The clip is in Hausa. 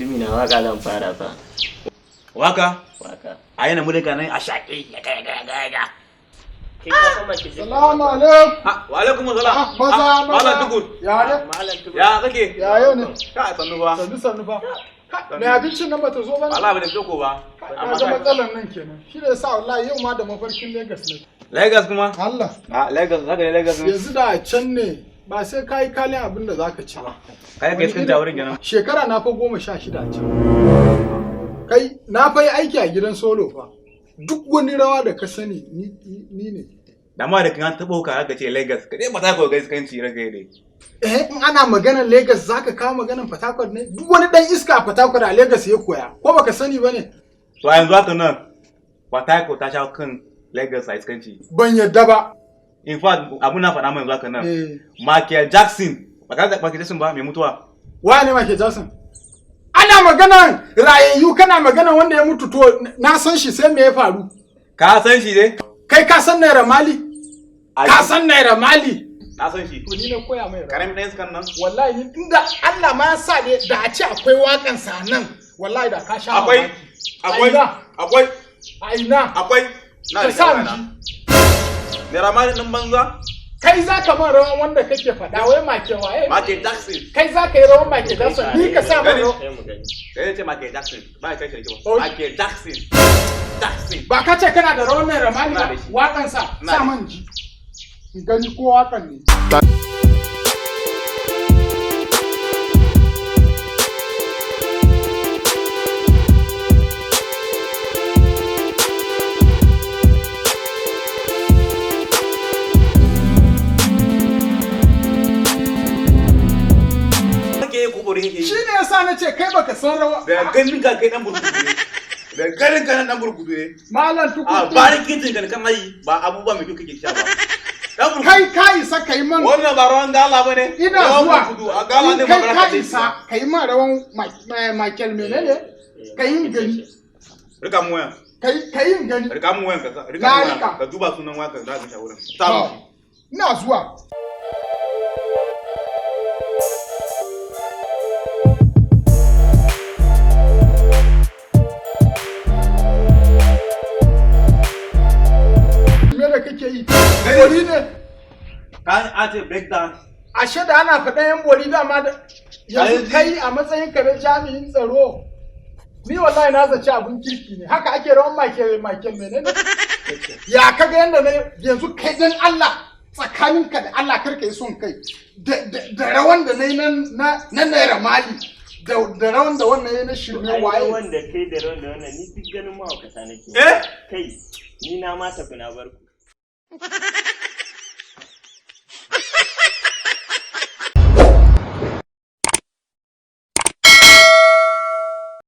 mutumi na waka zan fara fa. Waka? Waka. A yana mulka nan a shaƙe ya ga. Salamu alaikum. Wa alaikum salam. Maza. Malam Tukur. Ya ne? Ya kake? Ya yau ne? Ka sannu ba. Sannu ba. Me abincin nan bata zo ba ne? Allah bai doko ba. Amma da matsalar nan kenan. Shi ne yasa wallahi yau ma da mafarkin Lagos ne. Lagos kuma? Allah. Lagos, zaka ne Lagos ne. Yanzu da can ne ba sai kai kalin abin da zaka ci ba. Kai ka iskanta wurin kenan. Shekara na fa 16 a can. Kai na fa yi aiki a gidan solo fa. Duk wani rawa da ka sani ni ne. Da ma da kan tabo ka aka ce Lagos, ka dai ba ta ko gaiskanci rage dai. In ana maganar Lagos zaka kawo maganar Port Harcourt ne? Duk wani dan iska a Port Harcourt a Lagos ya koya. Ko baka sani bane? To yanzu haka nan Port Harcourt ta shawo kan Lagos a iskanci. Ban yadda ba. In fact, abun na faɗa mai yanzu haka nan. Michael Jackson, ba ka da Michael Jackson ba mai mutuwa. Wa ne Michael Jackson? Ana maganar rayayyu kana maganar wanda ya mutu to na san shi sai me ya faru? Ka san shi ne? Kai ka san Naira Mali? Ka san Naira Mali? Na san shi. To ni ne koya mai. Karamin ɗan iskan nan. Wallahi ni inda Allah ma ya sa ne da a ce akwai wakan sa nan wallahi da ka sha akwai aina na ka sa mu Naira Mali nan banza. kai za ka man rawan wanda kake faɗa wai make waye Michael Jackson. kai za ka yi rawan Michael Jackson ni ka sa man rawan Kai ce Michael Jackson ba kai shi Oh. ba. Michael Jackson. ba ka ce kana da rawan Naira Mali ba wakan sa sa man ji in gani ko wakan ne shi ne yasa na ce kai baka san rawa Da ganin ka kai dan burkutu ne. Da ganin ka dan burkutu ne. malam A tukutu barikin tin kan mai ba abubuwa mai kyau kake sha ba. Dan burkutu. kai ka isa kai man Wannan ba rawan gala bane. ina zuwa A gala ne kai magana ka ka isa kai man rawan Michael menene kai yin gani Rika mu wayan. kai yin gani Rika mu wayan ka. Na Rika mu rika. wayan. Ka duba sunan wayan ka da ka wurin. To, Samu. ina zuwa me da kake yi bori ne Kan ate break dance. ashe da ana faɗa yan bori dama da yanzu kai a matsayin ka na jami'in tsaro ni wallahi na zaci abun kirki ne haka ake rawan Michael menene ya kaga yanda na yanzu kai dan Allah tsakaninka da Allah karka yi son kai da rawan da nayi na Naira Mali da rawan da wannan yayi na shirme waye wanda kai da rawan da wannan ni duk ganin mahaukata nake. Eh? Kai ni na ma tafi na barku.